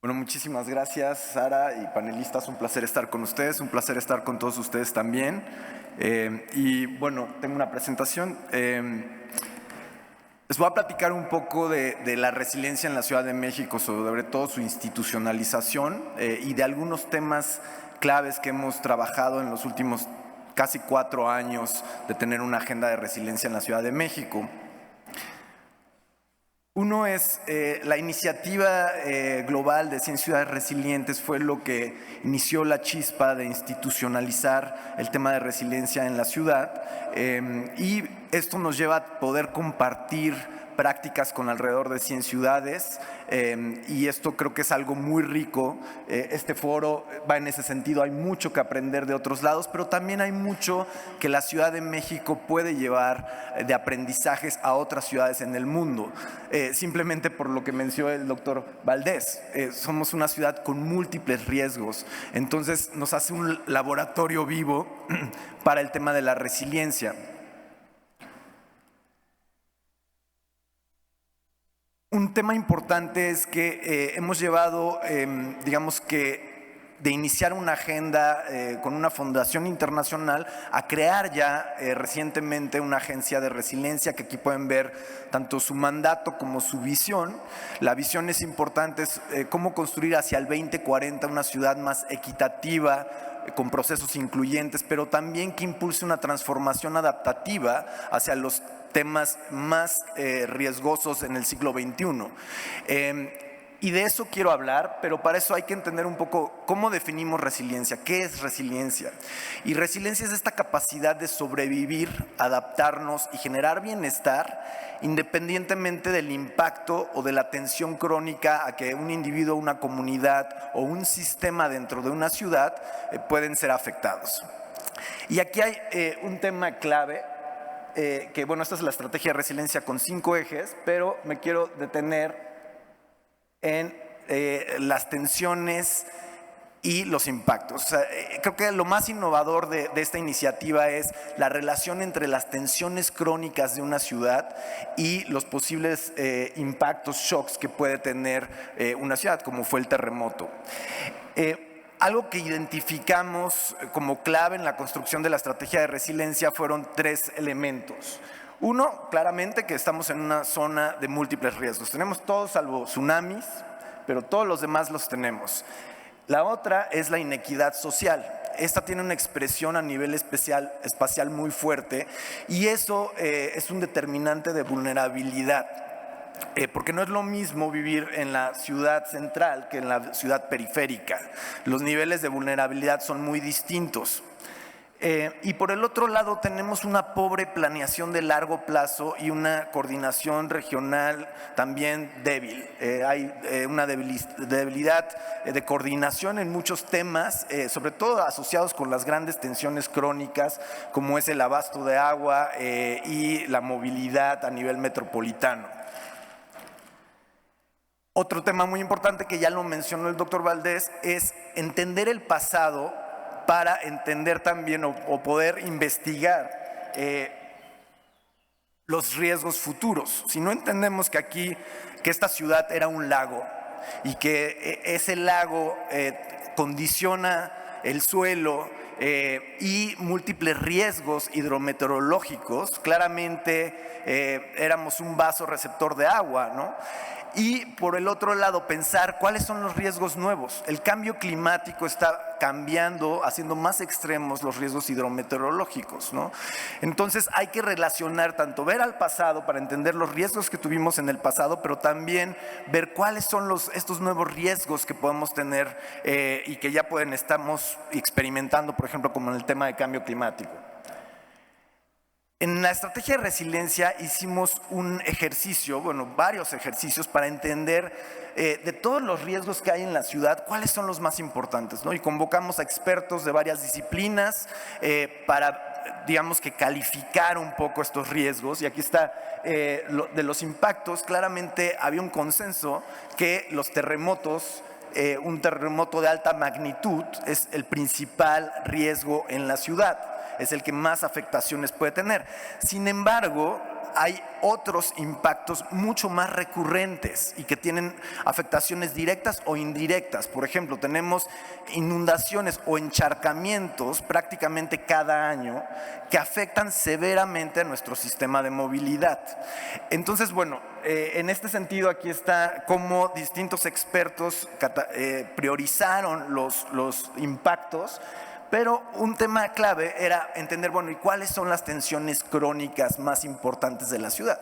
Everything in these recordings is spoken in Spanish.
Bueno, muchísimas gracias, Sara y panelistas. Un placer estar con ustedes, un placer estar con todos ustedes también. Y bueno, tengo una presentación. Les voy a platicar un poco de la resiliencia en la Ciudad de México, sobre todo su institucionalización y de algunos temas claves que hemos trabajado en los últimos casi 4 años de tener una agenda de resiliencia en la Ciudad de México. Uno es la iniciativa global de 100 ciudades resilientes fue lo que inició la chispa de institucionalizar el tema de resiliencia en la ciudad y esto nos lleva a poder compartir prácticas con alrededor de 100 ciudades y esto creo que es algo muy rico. Este foro va en ese sentido, hay mucho que aprender de otros lados, pero también hay mucho que la Ciudad de México puede llevar de aprendizajes a otras ciudades en el mundo. Simplemente por lo que mencionó el doctor Valdés, somos una ciudad con múltiples riesgos, entonces nos hace un laboratorio vivo para el tema de la resiliencia. Un tema importante es que hemos llevado, digamos que de iniciar una agenda con una fundación internacional a crear ya recientemente una agencia de resiliencia que aquí pueden ver tanto su mandato como su visión. La visión es importante, es cómo construir hacia el 2040 una ciudad más equitativa, con procesos incluyentes, pero también que impulse una transformación adaptativa hacia los temas más riesgosos en el siglo XXI. Y de eso quiero hablar, pero para eso hay que entender un poco cómo definimos resiliencia, qué es resiliencia. Y resiliencia es esta capacidad de sobrevivir, adaptarnos y generar bienestar independientemente del impacto o de la tensión crónica a que un individuo, una comunidad o un sistema dentro de una ciudad pueden ser afectados. Y aquí hay un tema clave, que bueno, esta es la estrategia de resiliencia con 5 ejes, pero me quiero detener en las tensiones y los impactos. O sea, creo que lo más innovador de esta iniciativa es la relación entre las tensiones crónicas de una ciudad y los posibles impactos, shocks que puede tener una ciudad, como fue el terremoto. Algo que identificamos como clave en la construcción de la estrategia de resiliencia fueron 3 elementos. Uno, claramente que estamos en una zona de múltiples riesgos. Tenemos todos salvo tsunamis, pero todos los demás los tenemos. La otra es la inequidad social. Esta tiene una expresión a nivel espacial muy fuerte y eso es un determinante de vulnerabilidad. Porque no es lo mismo vivir en la ciudad central que en la ciudad periférica. Los niveles de vulnerabilidad son muy distintos. Y por el otro lado tenemos una pobre planeación de largo plazo y una coordinación regional también débil. Hay una debilidad de coordinación en muchos temas, sobre todo asociados con las grandes tensiones crónicas, como es el abasto de agua y la movilidad a nivel metropolitano. Otro tema muy importante que ya lo mencionó el doctor Valdés es entender el pasado para entender también o poder investigar los riesgos futuros. Si no entendemos que esta ciudad era un lago y que ese lago condiciona el suelo y múltiples riesgos hidrometeorológicos, claramente éramos un vaso receptor de agua, ¿no? Y por el otro lado pensar cuáles son los riesgos nuevos. El cambio climático está cambiando, haciendo más extremos los riesgos hidrometeorológicos, ¿no? Entonces hay que relacionar tanto ver al pasado para entender los riesgos que tuvimos en el pasado, pero también ver cuáles son estos nuevos riesgos que podemos tener y que ya estamos experimentando, por ejemplo, como en el tema de cambio climático. En la estrategia de resiliencia hicimos un ejercicio, varios ejercicios para entender de todos los riesgos que hay en la ciudad, cuáles son los más importantes, ¿no? Y convocamos a expertos de varias disciplinas para, digamos que calificar un poco estos riesgos. Y aquí está, de los impactos, claramente había un consenso que los terremotos, un terremoto de alta magnitud es el principal riesgo en la ciudad. Es el que más afectaciones puede tener. Sin embargo, hay otros impactos mucho más recurrentes y que tienen afectaciones directas o indirectas. Por ejemplo, tenemos inundaciones o encharcamientos prácticamente cada año que afectan severamente a nuestro sistema de movilidad. Entonces, bueno, en este sentido aquí está cómo distintos expertos priorizaron los impactos. Pero un tema clave era entender, bueno, ¿y cuáles son las tensiones crónicas más importantes de la ciudad?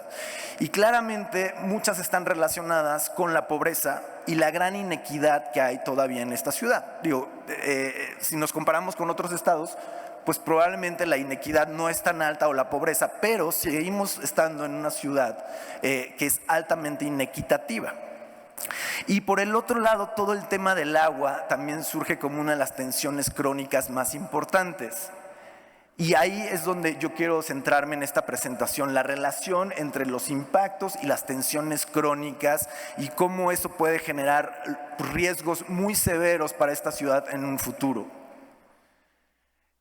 Y claramente muchas están relacionadas con la pobreza y la gran inequidad que hay todavía en esta ciudad. Digo, si nos comparamos con otros estados, pues probablemente la inequidad no es tan alta o la pobreza, pero seguimos estando en una ciudad que es altamente inequitativa. Y por el otro lado, todo el tema del agua también surge como una de las tensiones crónicas más importantes. Y ahí es donde yo quiero centrarme en esta presentación, la relación entre los impactos y las tensiones crónicas y cómo eso puede generar riesgos muy severos para esta ciudad en un futuro.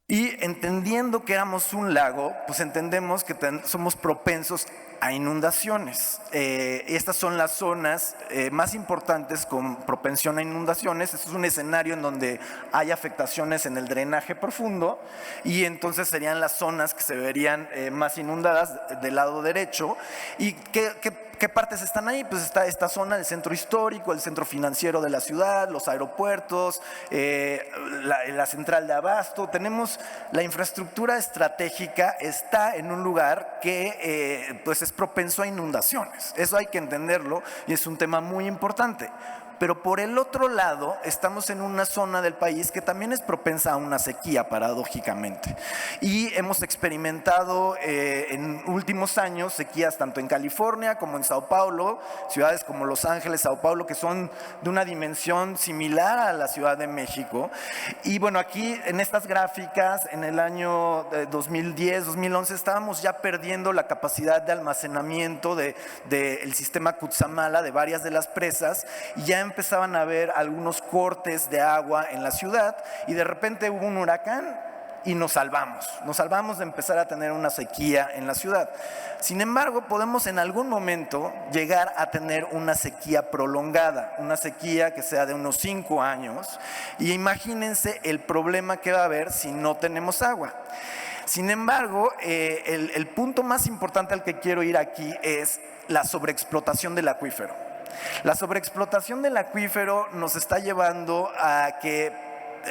Y entendiendo que éramos un lago, pues entendemos que somos propensos a inundaciones. Estas son las zonas más importantes con propensión a inundaciones. Este es un escenario en donde hay afectaciones en el drenaje profundo y entonces serían las zonas que se verían más inundadas del lado derecho. ¿Y qué partes están ahí? Pues está esta zona, el centro histórico, el centro financiero de la ciudad, los aeropuertos, la central de abasto. Tenemos la infraestructura estratégica, está en un lugar que pues es propenso a inundaciones. Eso hay que entenderlo y es un tema muy importante. Pero por el otro lado, estamos en una zona del país que también es propensa a una sequía, paradójicamente. Y hemos experimentado en últimos años sequías tanto en California como en Sao Paulo, ciudades como Los Ángeles, Sao Paulo, que son de una dimensión similar a la Ciudad de México. Y bueno, aquí en estas gráficas, en el año 2010, 2011, estábamos ya perdiendo la capacidad de almacenamiento del sistema Cutzamala, de varias de las presas, y ya empezaban a haber algunos cortes de agua en la ciudad y de repente hubo un huracán y nos salvamos de empezar a tener una sequía en la ciudad. Sin embargo, podemos en algún momento llegar a tener una sequía prolongada, una sequía que sea de unos 5 años, y imagínense el problema que va a haber si no tenemos agua. Sin embargo, el punto más importante al que quiero ir aquí es la sobreexplotación del acuífero. La sobreexplotación del acuífero nos está llevando a que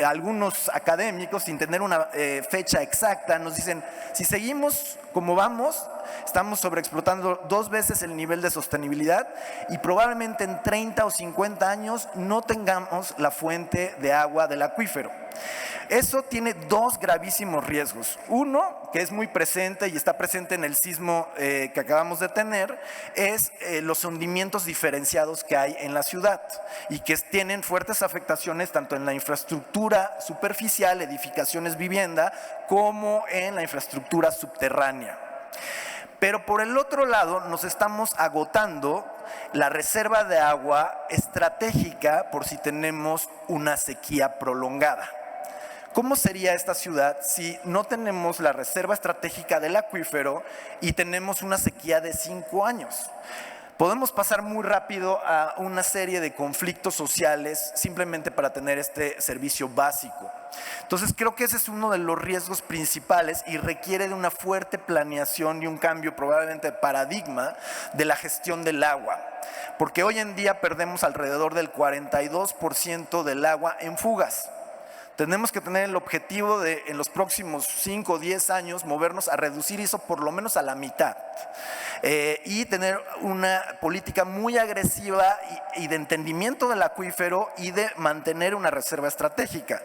algunos académicos, sin tener una fecha exacta, nos dicen, si seguimos como vamos, estamos sobreexplotando 2 veces el nivel de sostenibilidad y probablemente en 30 o 50 años no tengamos la fuente de agua del acuífero. Eso tiene 2 gravísimos riesgos. Uno, que es muy presente y está presente en el sismo que acabamos de tener, es los hundimientos diferenciados que hay en la ciudad y que tienen fuertes afectaciones tanto en la infraestructura superficial, edificaciones, vivienda, como en la infraestructura subterránea. Pero por el otro lado nos estamos agotando la reserva de agua estratégica por si tenemos una sequía prolongada. ¿Cómo sería esta ciudad si no tenemos la reserva estratégica del acuífero y tenemos una sequía de 5 años? Podemos pasar muy rápido a una serie de conflictos sociales simplemente para tener este servicio básico. Entonces creo que ese es uno de los riesgos principales y requiere de una fuerte planeación y un cambio probablemente de paradigma de la gestión del agua. Porque hoy en día perdemos alrededor del 42% del agua en fugas. Tenemos que tener el objetivo de en los próximos 5 o 10 años movernos a reducir eso por lo menos a la mitad y tener una política muy agresiva y de entendimiento del acuífero y de mantener una reserva estratégica.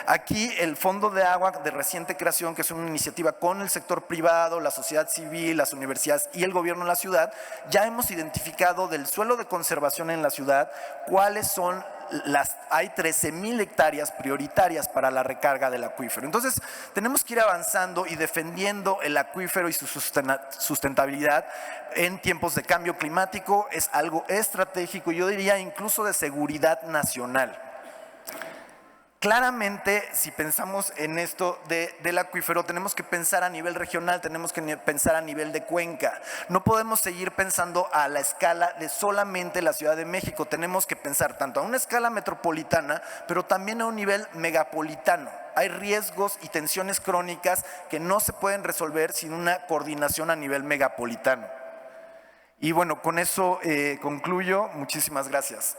Aquí el Fondo de Agua de reciente creación, que es una iniciativa con el sector privado, la sociedad civil, las universidades y el gobierno de la ciudad, ya hemos identificado del suelo de conservación en la ciudad cuáles son hay 13,000 hectáreas prioritarias para la recarga del acuífero. Entonces tenemos que ir avanzando y defendiendo el acuífero y su sustentabilidad en tiempos de cambio climático. Es algo estratégico, yo diría incluso de seguridad nacional. Claramente, si pensamos en esto del acuífero, tenemos que pensar a nivel regional, tenemos que pensar a nivel de cuenca. No podemos seguir pensando a la escala de solamente la Ciudad de México. Tenemos que pensar tanto a una escala metropolitana, pero también a un nivel megapolitano. Hay riesgos y tensiones crónicas que no se pueden resolver sin una coordinación a nivel megapolitano. Y bueno, con eso concluyo. Muchísimas gracias.